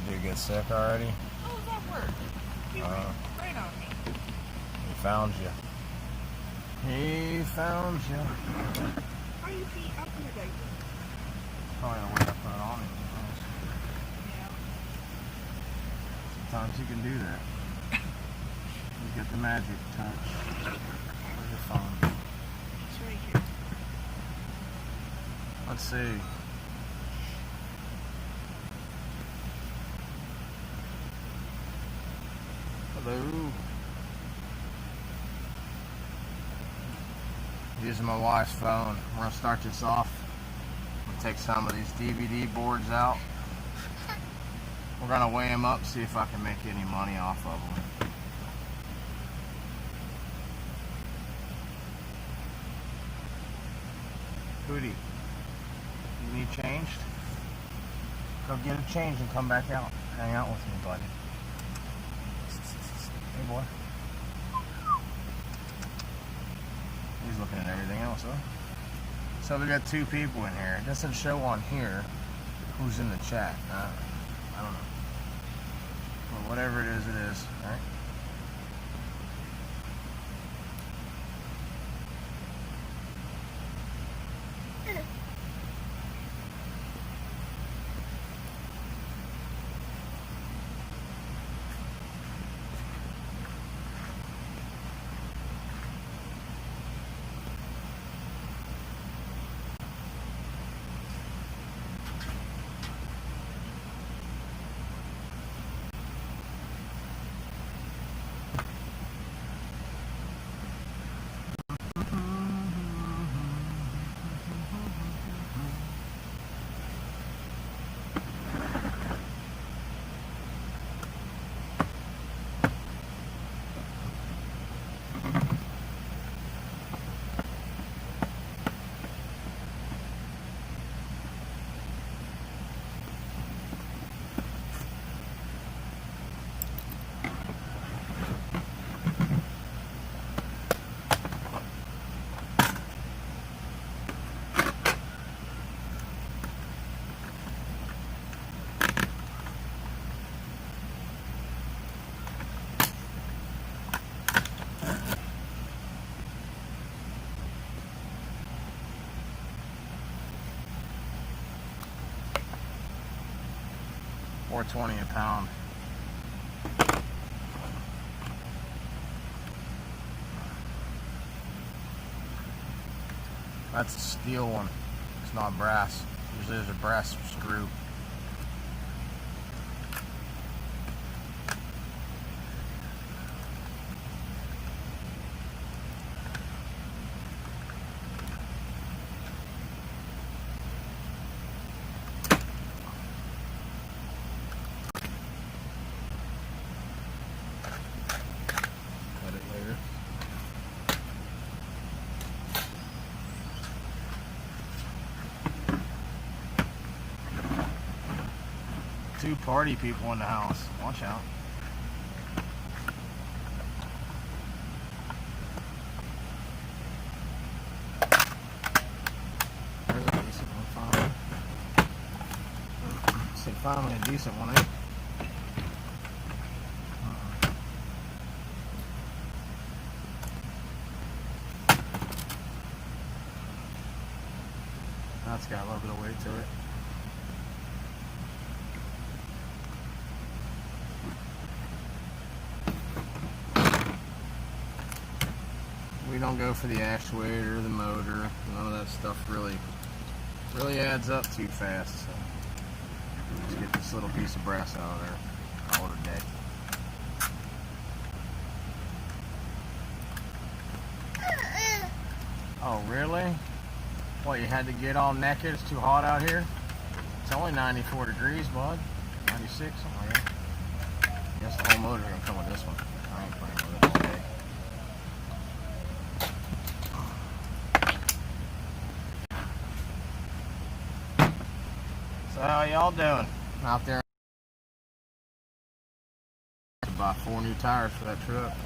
dude get sick already? Oh, that worked. He went right on me. He found you. He found you. Why you pee up your diaper? Probably the way I put it on him. Yeah. Sometimes you can do that. You get the magic touch. Where's your phone? It's right here. Let's see. Hello. Using my wife's phone. We're gonna start this off. We'll take some of these DVD boards out. We're gonna weigh them up, see if I can make any money off of them. Hootie, you need changed? Go get it changed and come back out. Hang out with me, buddy. Hey, boy. He's looking at everything else, huh? So we got two people in here. It doesn't show on here who's in the chat. I don't know. But whatever it is, right? $4.20 a pound. That's a steel one. It's not brass. Usually there's a brass screw. Two party people in the house. Watch out. There's a decent one, finally. Say finally a decent one, eh? That's got a little bit of weight to it. We don't go for the actuator, the motor, none of that stuff really adds up too fast. So let's get this little piece of brass out of there. Call it a day. Oh, really? What, you had to get all naked? It's too hot out here? It's only 94 degrees, bud. 96, something like that. I guess the whole motor's gonna come with this one. I ain't playing with it all day. So how y'all doing out there? Buy 4 new tires for that truck.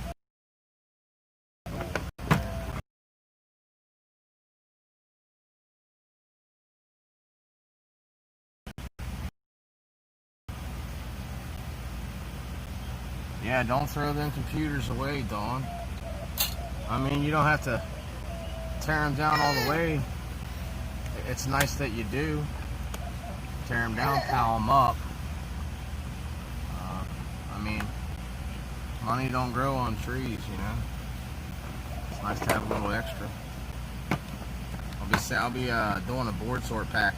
Yeah, don't throw them computers away, Dawn. I mean, you don't have to tear them down all the way. It's nice that you do. Tear them down, pile them up. I mean, money don't grow on trees, you know. It's nice to have a little extra. I'll be doing a board sort pack.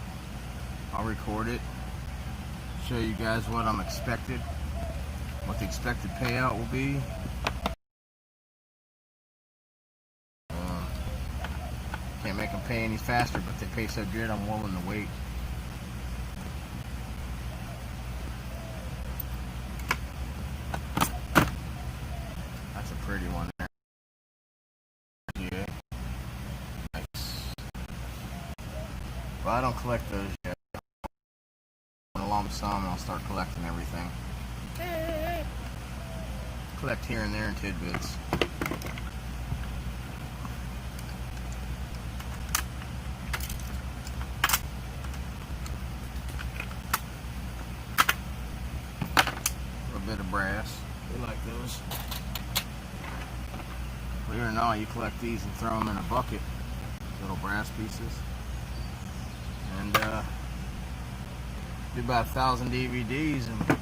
I'll record it, show you guys what I'm expected, what the expected payout will be. Can't make them pay any faster, but they pay so good I'm willing to wait. That's a pretty one there. Yeah. Nice. Well, I don't collect those yet. In a lump sum, I'll start collecting everything. Collect here and there in tidbits. Bit of brass. We like those. Believe it or not, you collect these and throw them in a bucket. Little brass pieces. And do about 1,000 DVDs, and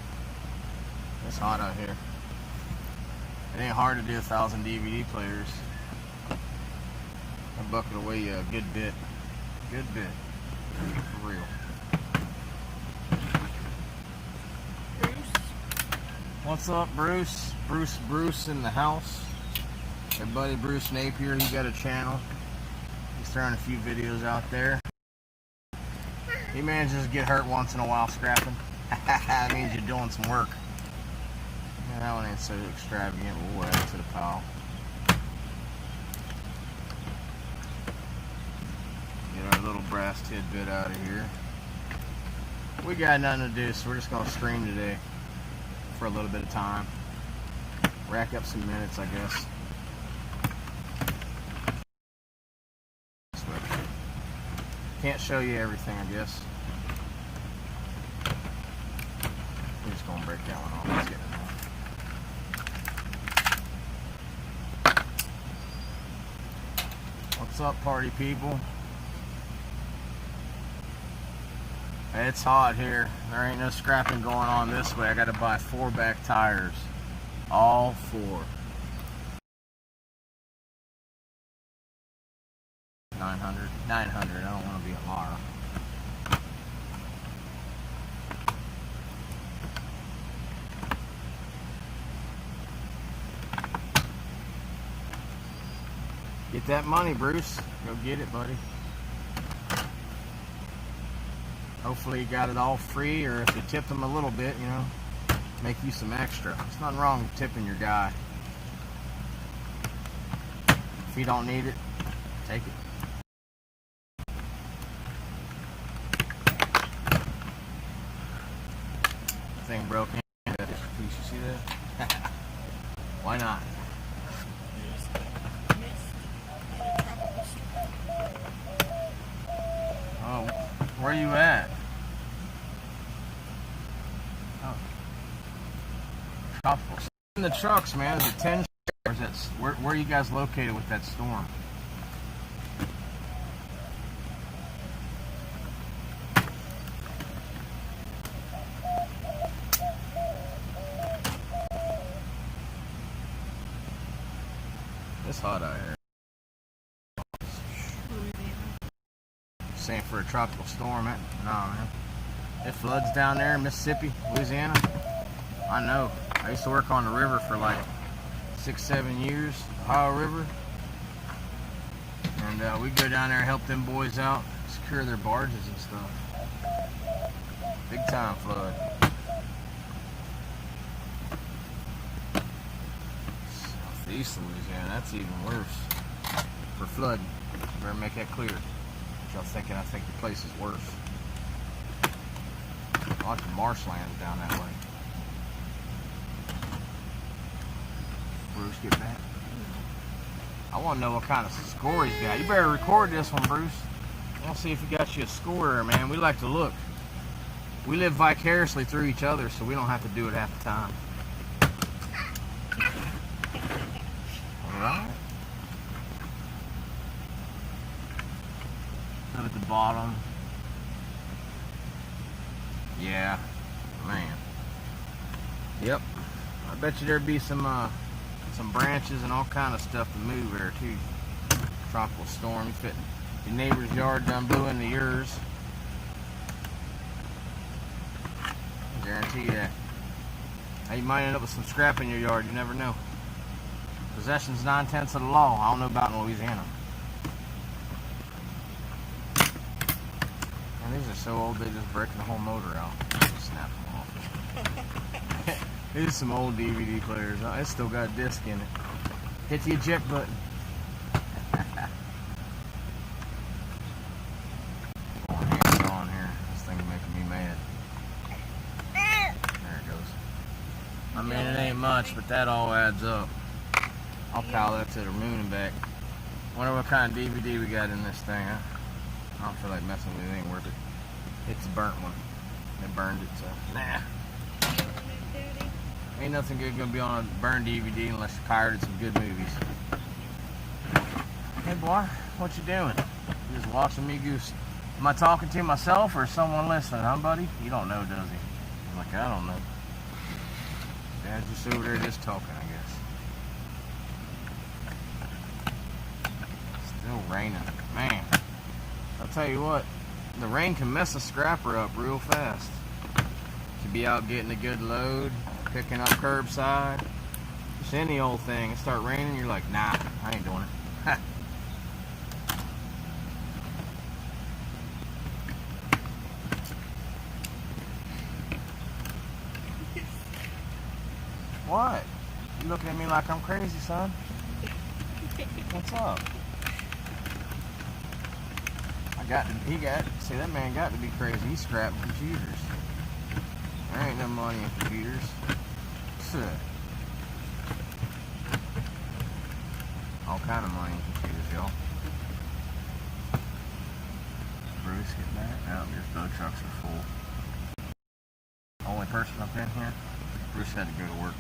it's hot out here. It ain't hard to do 1,000 DVD players. A bucket will weigh you a good bit. Good bit. For real. What's up, Bruce? Bruce in the house. Hey, buddy, Bruce Napier. He got a channel. He's throwing a few videos out there. He manages to get hurt once in a while scrapping. That means you're doing some work. Yeah, that one ain't so extravagant. We'll add it to the pile. Get our little brass tidbit out of here. We got nothing to do, so we're just going to stream today. For a little bit of time. Rack up some minutes, I guess. Can't show you everything, I guess. We're just gonna break that one off. Let's get it now. What's up, party people? It's hot here. There ain't no scrapping going on this way. I gotta buy 4-back tires. All 4. 900. 900. I don't want to be a liar. Get that money, Bruce. Go get it, buddy. Hopefully you got it all free, or if you tipped them a little bit, you know, make you some extra. There's nothing wrong with tipping your guy. If you don't need it, take it. Thing broke in. Did you see that? Why not? Oh, where are you at? Oh. Tropical. In the trucks, man. Is it 10? Or is it, where are you guys located with that storm? It's hot out here. Saying for a tropical storm, man. Nah, man. It floods down there in Mississippi, Louisiana. I know. I used to work on the river for like 6-7 years, Ohio River. And we go down there and help them boys out, secure their barges and stuff. Big time flood. Southeast Louisiana, that's even worse. For flood, better make that clear. Y'all thinking I think the place is worse. Lots of marshlands down that way. Bruce, get back. I want to know what kind of score he's got. You better record this one, Bruce. I want to see if he got you a score, man. We like to look. We live vicariously through each other, so we don't have to do it half the time. Alright. Look at the bottom. Yeah. Man. Yep. I bet you there'd be some branches and all kind of stuff to move there too. Tropical storm. Fit your neighbor's yard done blew into yours. I guarantee you that. Now you might end up with some scrap in your yard. You never know. Possession's 9/10 of the law. I don't know about in Louisiana. And these are so old they just breaking the whole motor out. Snap them off. These are some old DVD players. It's still got a disc in it. Hit the eject button. Going hands on here. This thing's making me mad. There it goes. I mean, it ain't much, but that all adds up. I'll pile that to the moon and back. Wonder what kind of DVD we got in this thing, huh? I don't feel like messing with it. It ain't worth it. It's a burnt one. They burned it, so nah. Ain't nothing good gonna be on a burned DVD unless you pirated some good movies. Hey boy, what you doing? You just watching me goose. Am I talking to myself or someone listening, huh buddy? You don't know, does he? I'm like, I don't know. Dad's just over there just talking, I guess. Still raining. Man, I'll tell you what, the rain can mess a scrapper up real fast. You be out getting a good load, picking up curbside, just any old thing. It start raining, you're like, nah, I ain't doing it. What? You looking at me like I'm crazy, son? What's up? See, that man got to be crazy. He scrapped computers. There ain't no money in computers. All kind of money in computers, y'all. Bruce, get back. Oh, your tow trucks are full. Only person up in here? Bruce had to go to work.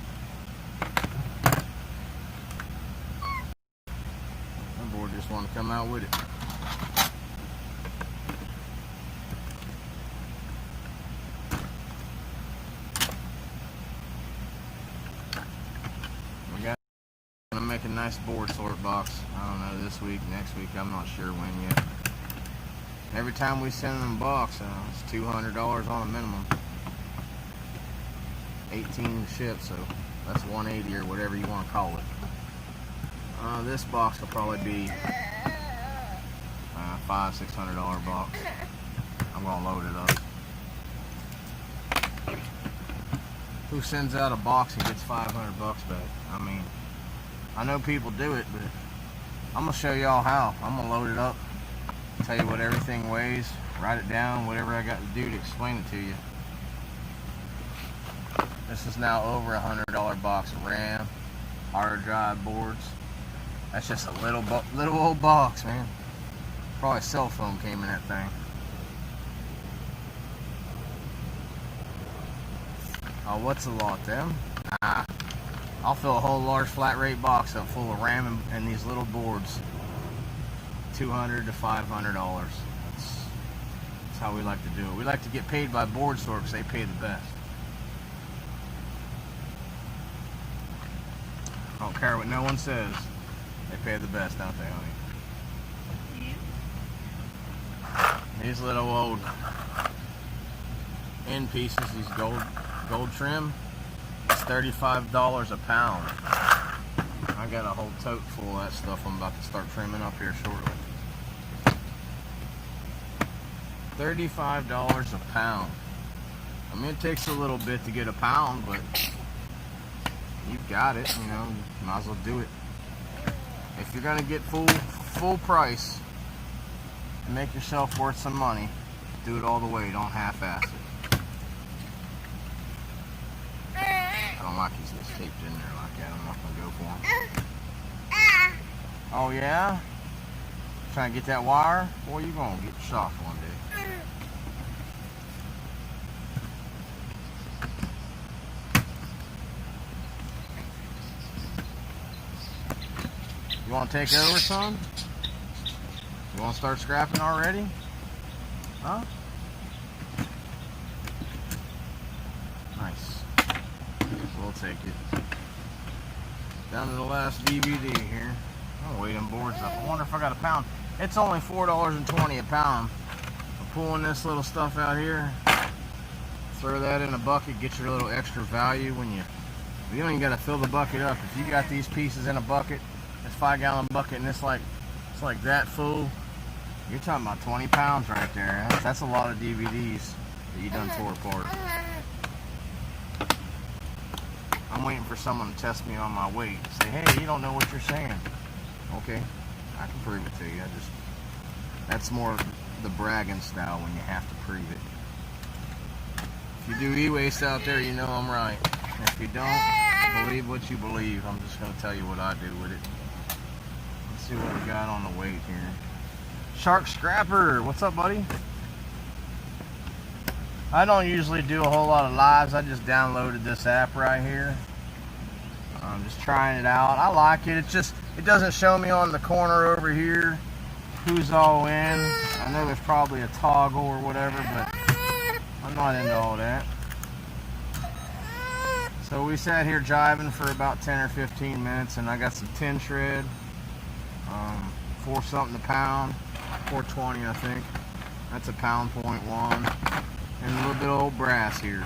My boy just wanted to come out with it. Make a nice board sort box. I don't know, this week, next week, I'm not sure when yet. Every time we send them a box, it's $200 on a minimum. 18 to ship, so that's $180 or whatever you want to call it. This box will probably be $500-600 box. I'm gonna load it up. Who sends out a box and gets $500 back? I mean, I know people do it, but I'm going to show y'all how. I'm going to load it up, tell you what everything weighs, write it down, whatever I got to do to explain it to you. This is now over $100 box of RAM, hard drive boards. That's just a little old box, man. Probably a cell phone came in that thing. Oh, what's a lot, them? Nah. I'll fill a whole large flat rate box up full of RAM and these little boards. $200 to $500. That's how we like to do it. We like to get paid by board store because they pay the best. I don't care what no one says. They pay the best, don't they, honey? Yeah. These little old end pieces, these gold trim. It's $35 a pound. I got a whole tote full of that stuff I'm about to start trimming up here shortly. $35 a pound. I mean, it takes a little bit to get a pound, but you got it, you know, you might as well do it. If you're gonna get full price and make yourself worth some money, do it all the way, don't half-ass it. I don't like these taped in there like that. I'm not gonna go for them. Oh yeah? Trying to get that wire? Boy, you gonna get shocked one day. You want to take over, son? You want to start scrapping already? Huh? Nice. We'll take it. Down to the last DVD here. I'll weigh them boards up. I wonder if I got a pound. It's only $4.20 a pound. I'm pulling this little stuff out here. Throw that in a bucket, get your little extra value when you don't even got to fill the bucket up. If you got these pieces in a bucket, this 5-gallon bucket, and it's like that full, you're talking about 20 pounds right there. That's a lot of DVDs that you done tore apart. I'm waiting for someone to test me on my weight. Say, hey, you don't know what you're saying. Okay, I can prove it to you. That's more the bragging style when you have to prove it. If you do e-waste out there, you know I'm right. And if you don't, believe what you believe. I'm just going to tell you what I do with it. Let's see what we got on the weight here. Shark Scrapper, what's up, buddy? I don't usually do a whole lot of lives. I just downloaded this app right here. I'm just trying it out. I like it. It doesn't show me on the corner over here who's all in. I know there's probably a toggle or whatever, but I'm not into all that. So we sat here jiving for about 10 or 15 minutes, and I got some 10 shred, 4 something a pound, 420 I think. That's a pound .1, and a little bit of old brass here.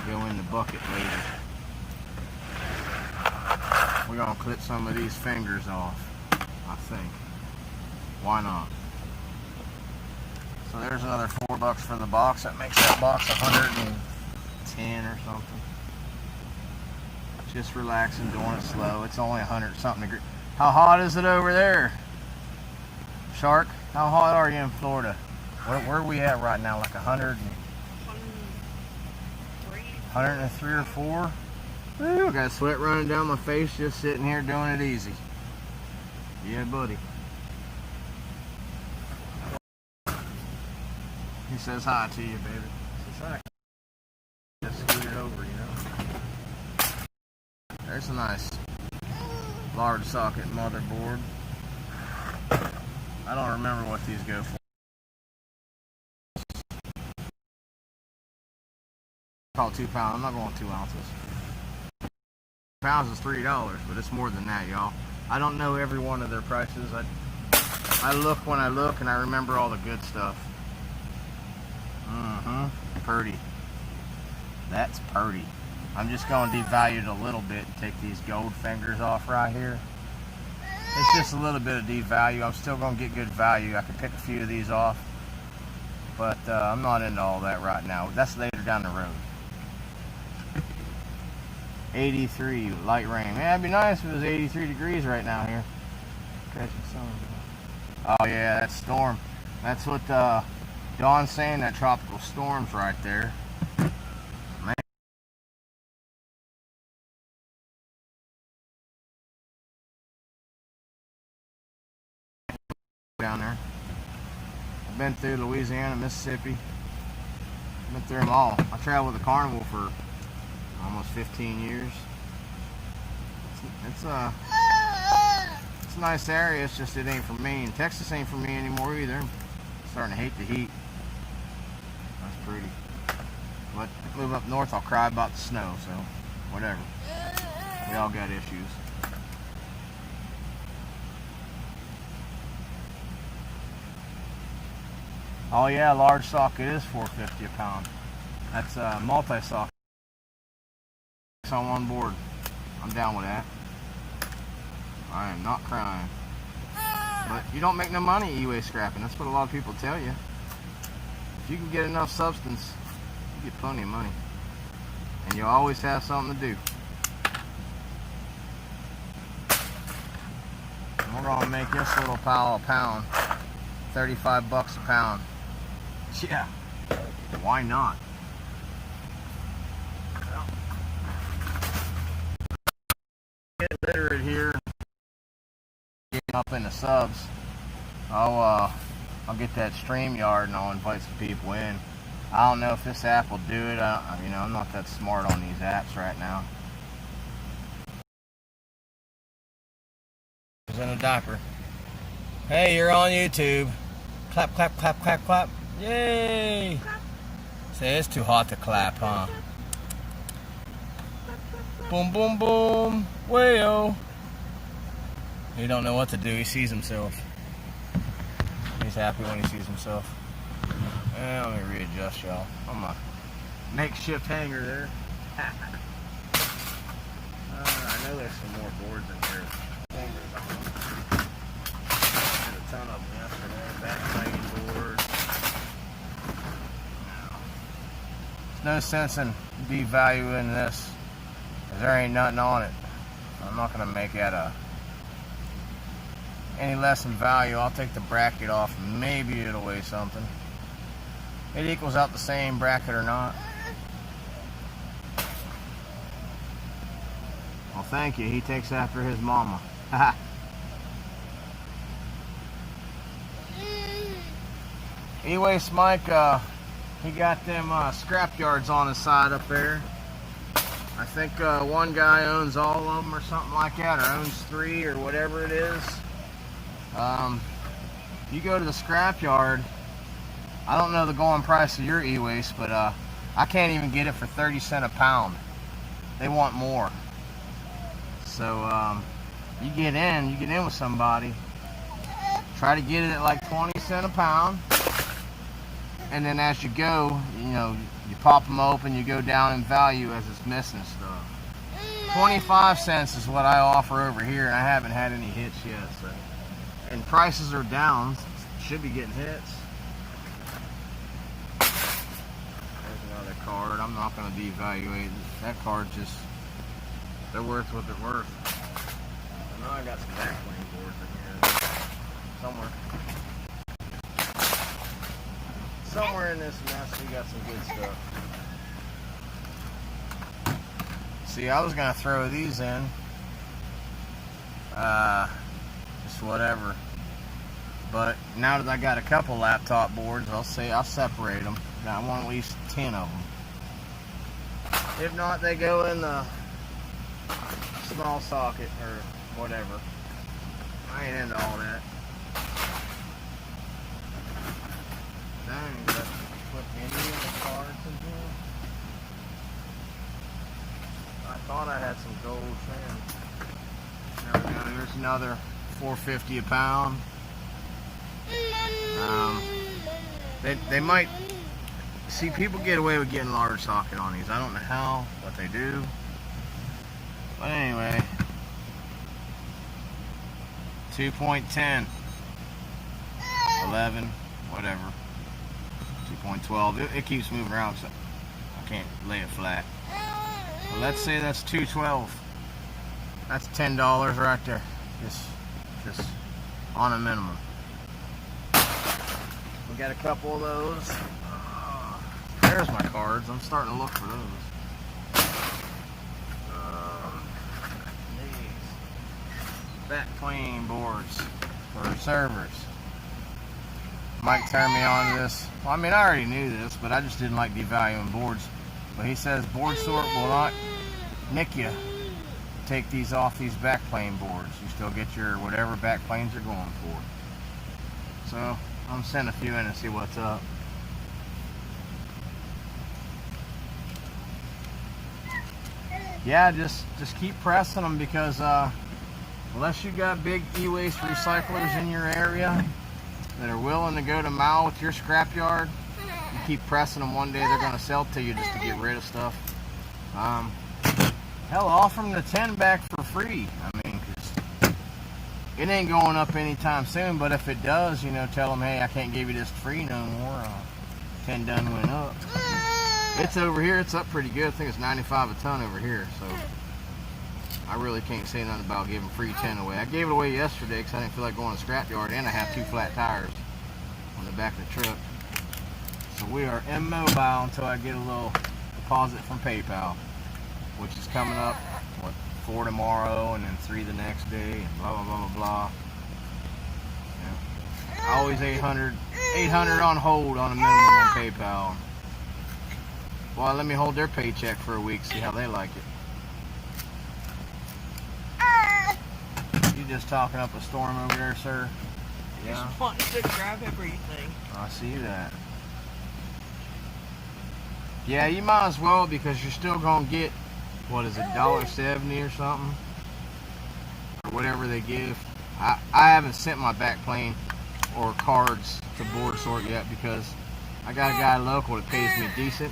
Go in the bucket later. We're gonna clip some of these fingers off, I think. Why not? So there's another $4 for the box. That makes that box 110 or something. Just relaxing, doing it slow. It's only 100 something degrees. How hot is it over there? Shark, how hot are you in Florida? Where are we at right now? Like 103 or 4? Ooh, I got sweat running down my face just sitting here doing it easy. Yeah, buddy. He says hi to you, baby. He says hi. Just scoot it over, you know. There's a nice large socket motherboard. I don't remember what these go for. Call 2 pounds. I'm not going 2 ounces. 2 pounds is $3, but it's more than that, y'all. I don't know every one of their prices. I look when I look, and I remember all the good stuff. Purdy. That's purdy. I'm just going to devalue it a little bit and take these gold fingers off right here. It's just a little bit of devalue. I'm still going to get good value. I can pick a few of these off, but I'm not into all that right now. That's later down the road. 83, light rain. Man, it'd be nice if it was 83 degrees right now here. Catching some. Oh yeah, that storm. That's what Dawn's saying, that tropical storm's right there. Man. Down there. I've been through Louisiana, Mississippi. Been through them all. I traveled with the Carnival for almost 15 years. It's a nice area. It's just it ain't for me. And Texas ain't for me anymore either. I'm starting to hate the heat. That's pretty. But if I move up north, I'll cry about the snow. So whatever. We all got issues. Oh yeah, large socket is $4.50 a pound. That's a multi-socket. On one board. I'm down with that. I am not crying. But you don't make no money e-waste scrapping. That's what a lot of people tell you. If you can get enough substance, you get plenty of money. And you'll always have something to do. And we're gonna make this little pile a pound. $35 a pound. Yeah. Why not? Get literate here. Getting up in the subs. I'll get that StreamYard and I'll invite some people in. I don't know if this app will do it. I'm not that smart on these apps right now. He's in a diaper. Hey, you're on YouTube. Clap, clap, clap, clap, clap. Yay! Say, it's too hot to clap, huh? Boom, boom, boom. Wayo. He don't know what to do. He sees himself. He's happy when he sees himself. Let me readjust, y'all. I'm a makeshift hanger there. I know there's some more boards in here. Fingers on them. Had a ton of them yesterday. Backplane boards. There's no sense in devaluing this, because there ain't nothing on it. I'm not going to make that any less in value. I'll take the bracket off. Maybe it'll weigh something. It equals out the same, bracket or not. Well, thank you. He takes after his mama. Anyways, Mike, he got them scrap yards on his side up there. I think one guy owns all of them or something like that, or owns 3 or whatever it is. You go to the scrap yard. I don't know the going price of your e-waste, but I can't even get it for 30 cents a pound. They want more. So you get in with somebody, try to get it at like 20 cents a pound, and then as you go, you pop them open, you go down in value as it's missing stuff. 25 cents is what I offer over here, and I haven't had any hits yet. So, and prices are down, should be getting hits. There's another card. I'm not going to devaluate that card. Just, they're worth what they're worth. Now I got some backplane boards in here somewhere. Somewhere in this mess we got some good stuff. See, I was gonna throw these in. Just whatever. But now that I got a couple laptop boards, I'll separate them. I want at least 10 of them. If not, they go in the small socket or whatever. I ain't into all that. Dang, let's put any of the cards in here. I thought I had some gold trim. There we go. There's another $4.50 a pound. They might see, people get away with getting large socket on these. I don't know how, but they do. But anyway, 2.10, 11, whatever. 2.12. It keeps moving around, so I can't lay it flat. Well, let's say that's 2.12. That's $10 right there. Just on a minimum. We got a couple of those. There's my cards. I'm starting to look for those. These backplane boards for servers. Mike turned me on to this. Well, I mean, I already knew this, but I just didn't like devaluing boards. But he says board sort will not nick you. Take these off these backplane boards. You still get your whatever backplanes you're going for. So I'm sending a few in and see what's up. Yeah, just keep pressing them, because unless you got big e-waste recyclers in your area that are willing to go to mile with your scrapyard, you keep pressing them. One day they're going to sell to you just to get rid of stuff. Hell, offer them the 10 back for free. I mean, 'cause it ain't going up anytime soon, but if it does, tell them, hey, I can't give you this free no more. 10 done went up. It's over here, it's up pretty good. I think it's 95 a ton over here, so I really can't say nothing about giving free 10 away. I gave it away yesterday because I didn't feel like going to the scrapyard, and I have 2 flat tires on the back of the truck. So we are immobile until I get a little deposit from PayPal, which is coming up, 4 tomorrow, and then 3 the next day, and blah, blah, blah, blah, blah. Yeah. Always 800 on hold on a minimum on PayPal. Well, let me hold their paycheck for a week, see how they like it. You just talking up a storm over there, sir? Yeah. Just wanting to grab everything. I see that. Yeah, you might as well, because you're still gonna get, what is it, $1.70 or something, or whatever they give. I haven't sent my back plane or cards to board sort yet, because I got a guy local that pays me decent,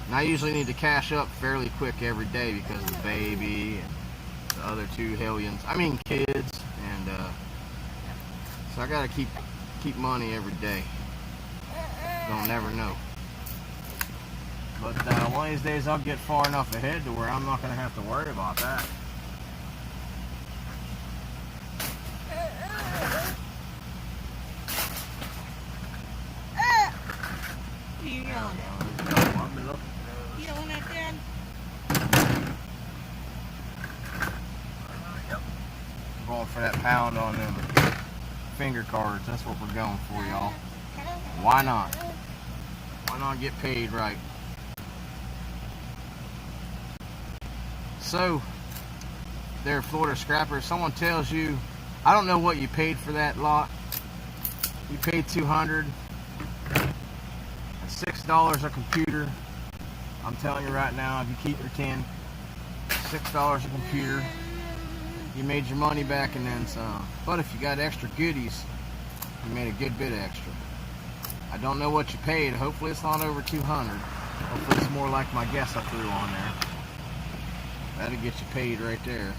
and I usually need to cash up fairly quick every day because of the baby and the other two hellions. I mean kids, and so I gotta keep money every day. Don't never know. But one of these days I'll get far enough ahead to where I'm not gonna have to worry about that. You yelling at? Yelling at Dad? Going for that pound on them finger cards. That's what we're going for, y'all. Why not? Why not get paid right? So, there, Florida Scrapper, someone tells you, I don't know what you paid for that lot. You paid $200. $6 a computer. I'm telling you right now, if you keep your 10, $6 a computer. You made your money back and then some. But if you got extra goodies, you made a good bit extra. I don't know what you paid. Hopefully it's not over 200. Hopefully it's more like my guess I threw on there. That'll get you paid right there.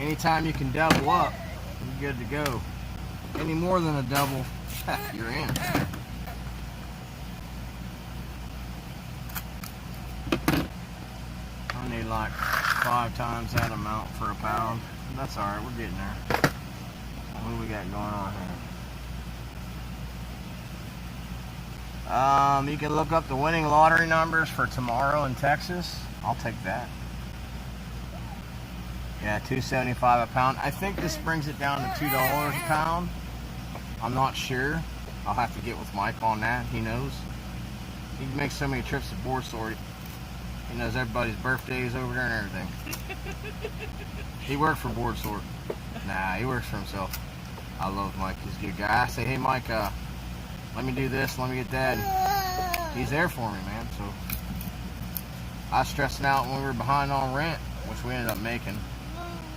Anytime you can double up, you're good to go. Any more than a double, you're in. I need like 5 times that amount for a pound. That's alright, we're getting there. What do we got going on here? You can look up the winning lottery numbers for tomorrow in Texas. I'll take that. Yeah, $2.75 a pound. I think this brings it down to $2 a pound. I'm not sure. I'll have to get with Mike on that. He knows. He makes so many trips to board sort. He knows everybody's birthdays over there and everything. He worked for board sort. Nah, he works for himself. I love Mike. He's a good guy. I say, hey Mike, let me do this, let me get that. He's there for me, man. So I was stressing out when we were behind on rent, which we ended up making.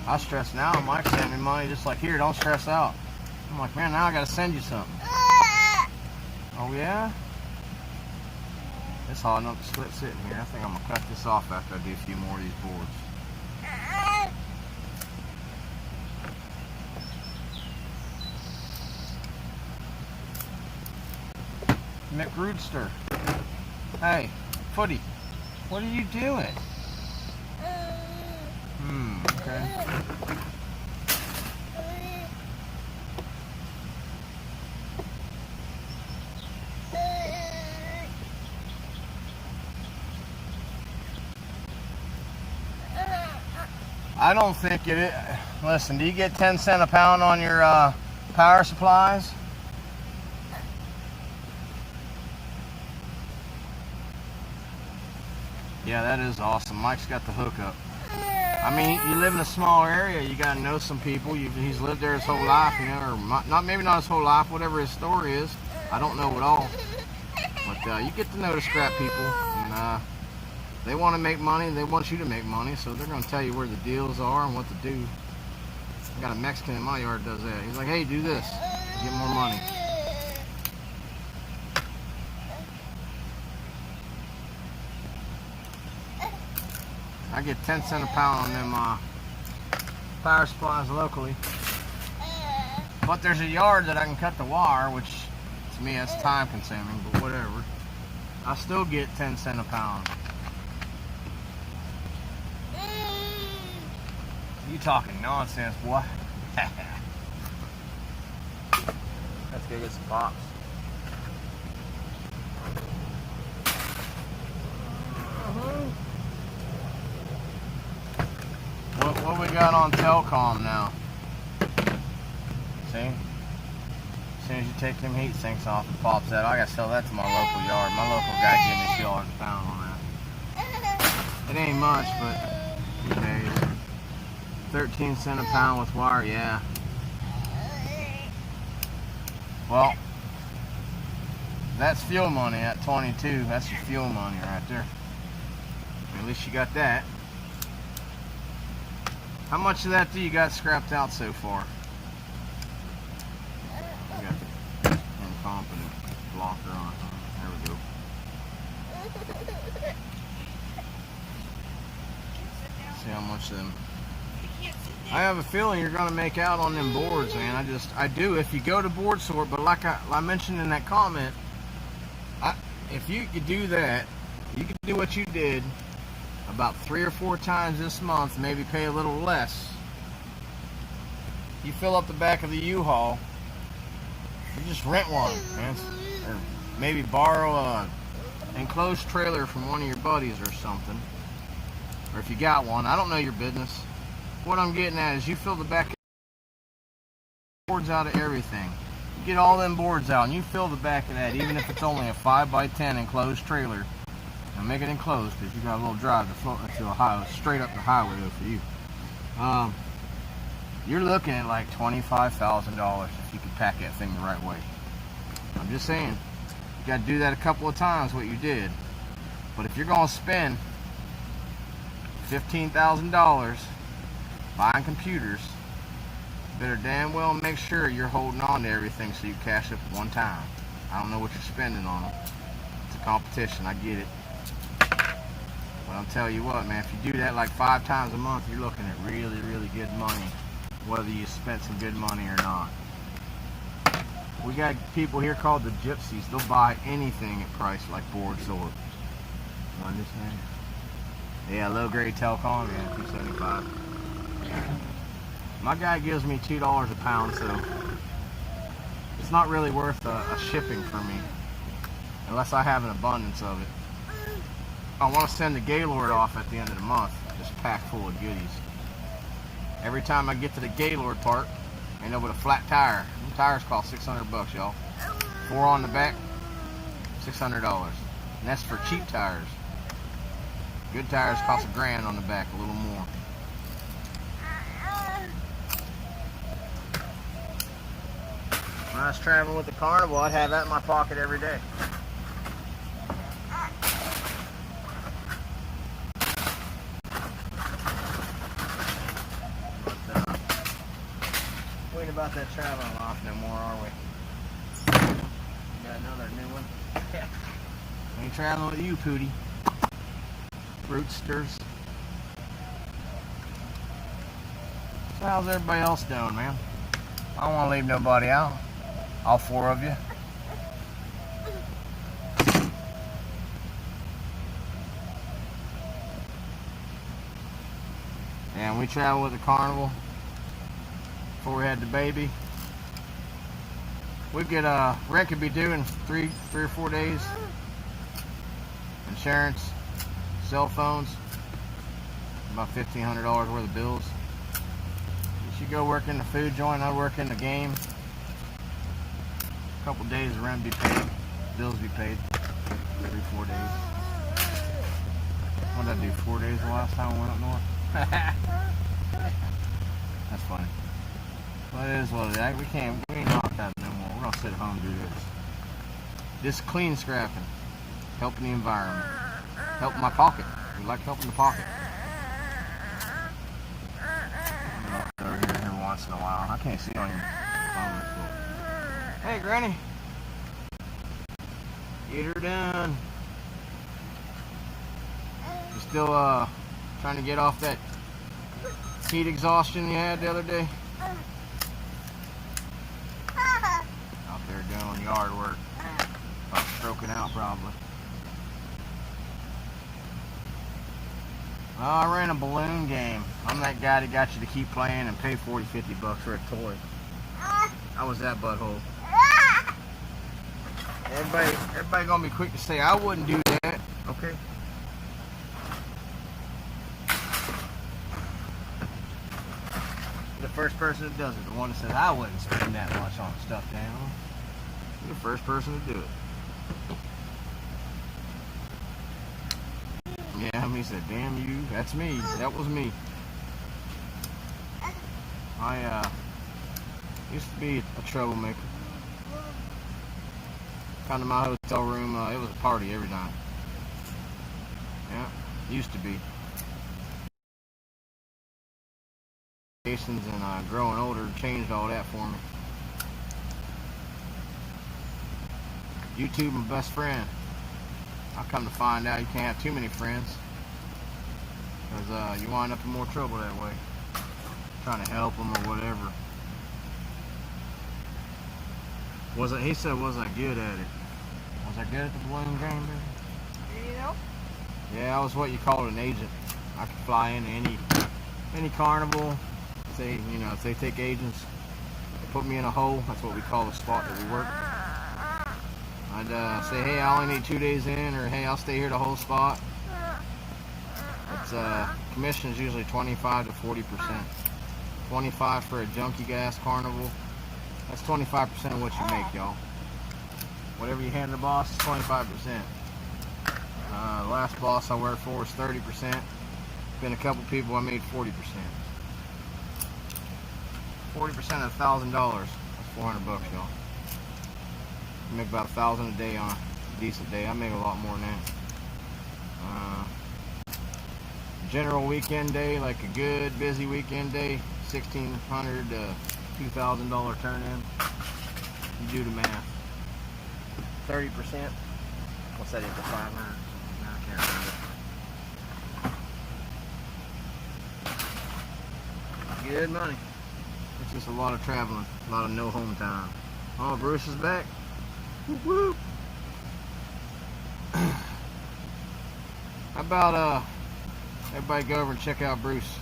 I was stressing out. Mike sent me money just like, here, don't stress out. I'm like, man, now I gotta send you something. Oh yeah? It's hot enough to split sitting here. I think I'm gonna cut this off after I do a few more of these boards. McRootster. Hey, Footy, what are you doing? Okay. I don't think it is. Listen, do you get 10 cents a pound on your power supplies? Yeah, that is awesome. Mike's got the hookup. I mean, you live in a small area, you gotta know some people. He's lived there his whole life, you know, or not, maybe not his whole life, whatever his story is. I don't know it all. But you get to know the scrap people, and they want to make money, they want you to make money, so they're going to tell you where the deals are and what to do. I got a Mexican in my yard that does that. He's like, hey, do this, get more money. I get 10 cents a pound on them power supplies locally. But there's a yard that I can cut the wire, which to me that's time consuming, but whatever. I still get 10 cents a pound. You talking nonsense, boy. Let's go get some pops. What we got on Telcom now? See? As soon as you take them heat sinks off, it pops out. I gotta sell that to my local yard. My local guy gave me $2 a pound on that. It ain't much, but who cares? 13 cents a pound with wire, yeah. Well, that's fuel money at 22. That's your fuel money right there. At least you got that. How much of that do you got scrapped out so far? We got the incompetent blocker on. There we go. See how much of them. I have a feeling you're going to make out on them boards, man. I do if you go to board sort, but like I mentioned in that comment, if you could do that, you could do what you did about 3 or 4 times this month, maybe pay a little less. You fill up the back of the U-Haul, you just rent one, man. Or maybe borrow a enclosed trailer from one of your buddies or something. Or if you got one, I don't know your business. What I'm getting at is you fill the back boards out of everything. You get all them boards out and you fill the back of that, even if it's only a 5x10 enclosed trailer. Now make it enclosed because you got a little drive to float into a highway, straight up the highway though for you. You're looking at like $25,000 if you can pack that thing the right way. I'm just saying, you got to do that a couple of times what you did. But if you're going to spend $15,000 buying computers, you better damn well make sure you're holding on to everything so you cash up at one time. I don't know what you're spending on them. It's a competition, I get it. But I'll tell you what, man, if you do that like 5 times a month, you're looking at really, really good money, whether you spent some good money or not. We got people here called the gypsies. They'll buy anything at price like board sort. You understand? Yeah, low grade telecom, yeah, $2.75. My guy gives me $2 a pound, so it's not really worth a shipping for me unless I have an abundance of it. I want to send the Gaylord off at the end of the month, just packed full of goodies. Every time I get to the Gaylord part, I end up with a flat tire. Them tires cost $600, y'all. 4 on the back, $600. And that's for cheap tires. Good tires cost $1,000 on the back, a little more. When I was traveling with the Carnival, I'd have that in my pocket every day. But, we ain't about that traveling off no more, are we? Got another new one. Yeah. We ain't traveling with you, Pootie. Rootsters. So how's everybody else doing, man? I don't want to leave nobody out. All 4 of you. And we traveled with the Carnival before we had the baby. We get rent could be due in 3 or 4 days. Insurance, cell phones, about $1,500 worth of bills. You should go work in the food joint. I work in the game. A couple days of rent be paid, bills be paid. 3 or 4 days. What did I do? 4 days the last time I went up north. That's funny. Well, it is what it is. We ain't knocked out no more. We're gonna sit at home and do this. This clean scrapping, helping the environment, helping my pocket. We like helping the pocket. I'm over here once in a while. I can't see on your phone. Hey, Granny. Get her done. You still trying to get off that heat exhaustion you had the other day? Out there doing yard work. About stroking out probably. Well, I ran a balloon game. I'm that guy that got you to keep playing and pay $40, $50 for a toy. I was that butthole. Everybody gonna be quick to say I wouldn't do that, okay? The first person that does it, the one that says I wouldn't spend that much on stuffed animal. You're the first person to do it. Yeah, he said, damn you, that's me, that was me. I used to be a troublemaker. Come to my hotel room, it was a party every night. Yeah, used to be. And growing older changed all that for me. YouTube, my best friend. I come to find out you can't have too many friends, because you wind up in more trouble that way, trying to help them or whatever. He said, was I good at it? Was I good at the balloon game, baby? You know? Yeah, I was what you call an agent. I could fly into any carnival. Say, if they take agents, they put me in a hole. That's what we call the spot that we work. I'd say, hey, I only need 2 days in, or hey, I'll stay here the whole spot. It's commission is usually 25 to 40%. 25 for a junkie gas carnival. That's 25% of what you make, y'all. Whatever you hand the boss is 25%. Last boss I worked for was 30%. Been a couple people I made 40%. 40% of $1,000. That's $400 bucks, y'all. You make about $1,000 a day on a decent day. I make a lot more than that. General weekend day, like a good busy weekend day, $1,600 to $2,000 turn in. You do the math. 30%. What's that equal? 500. I can't remember. Good money. It's just a lot of traveling, a lot of no home time. Oh, Bruce is back. Whoop, whoop. How about everybody go over and check out Bruce?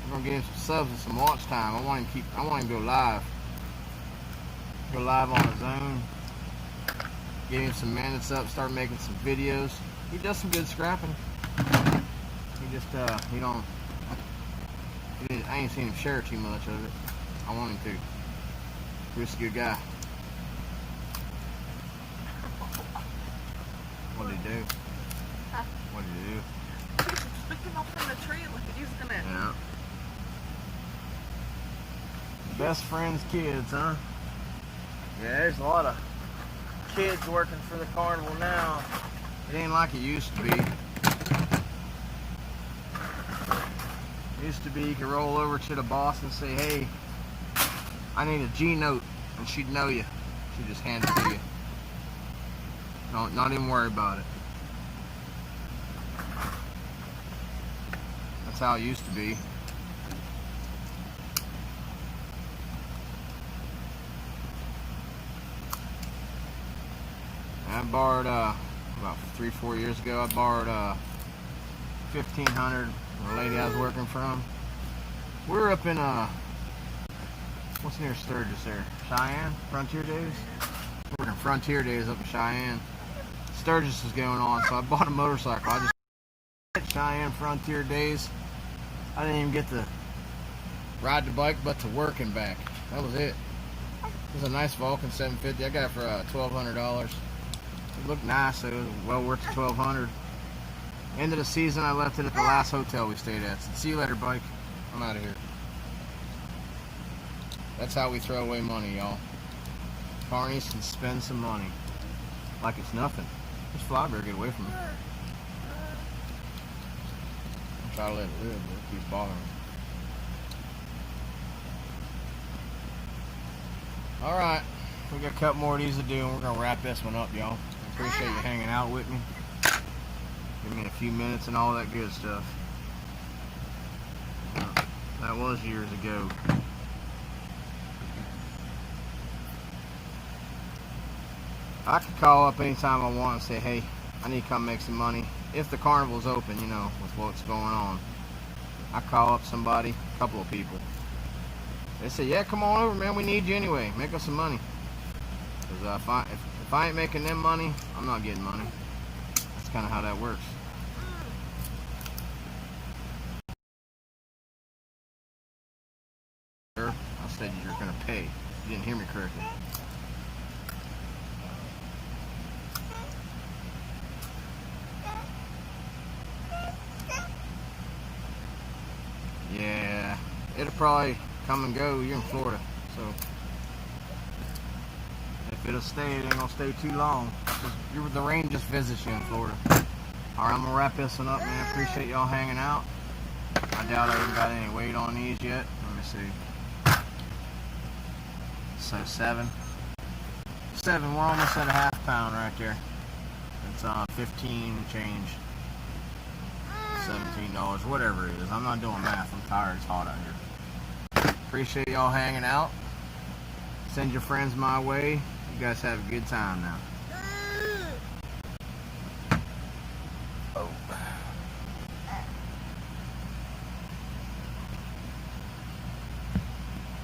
We're gonna get him some subs and some watch time. I want him to go live. Go live on his own. Get him some minutes up, start making some videos. He does some good scrapping. He just I ain't seen him share too much of it. I want him to. Bruce is a good guy. What'd he do? Huh? What'd he do? He's picking up from the tree like he's gonna. Yeah. Best friends kids, huh? Yeah, there's a lot of kids working for the carnival now. It ain't like it used to be. Used to be you could roll over to the boss and say, hey, I need a G note, and she'd know you. She'd just hand it to you. Not even worry about it. That's how it used to be. I borrowed about 3-4 years ago. I borrowed $1,500 from a lady I was working from. We were up in what's near Sturgis there? Cheyenne? Frontier Days? Working Frontier Days up in Cheyenne. Sturgis was going on, so I bought a motorcycle. I just Cheyenne Frontier Days. I didn't even get to ride the bike, but to work and back. That was it. It was a nice Vulcan 750. I got it for $1,200. It looked nice, so it was well worth the $1,200. End of the season, I left it at the last hotel we stayed at. Said, see you later, bike. I'm out of here. That's how we throw away money, y'all. Carnies can spend some money like it's nothing. This fly bear get away from me. I'm trying to let it live, but it keeps bothering me. Alright, we got a couple more of these to do, and we're going to wrap this one up, y'all. I appreciate you hanging out with me. Give me a few minutes and all that good stuff. That was years ago. I could call up anytime I want and say, hey, I need to come make some money. If the carnival's open, you know, with what's going on. I call up somebody, a couple of people. They say, yeah, come on over, man. We need you anyway. Make us some money. Because if I ain't making them money, I'm not getting money. That's kind of how that works. I said you're going to pay. You didn't hear me correctly. Yeah, it'll probably come and go. You're in Florida, so if it'll stay, it ain't gonna stay too long. The rain just visits you in Florida. Alright, I'm gonna wrap this one up, man. Appreciate y'all hanging out. I doubt I even got any weight on these yet. Let me see. So 7. We're almost at a half pound right there. It's 15 and change. $17, whatever it is. I'm not doing math. I'm tired. It's hot out here. Appreciate y'all hanging out. Send your friends my way. You guys have a good time now. Oh.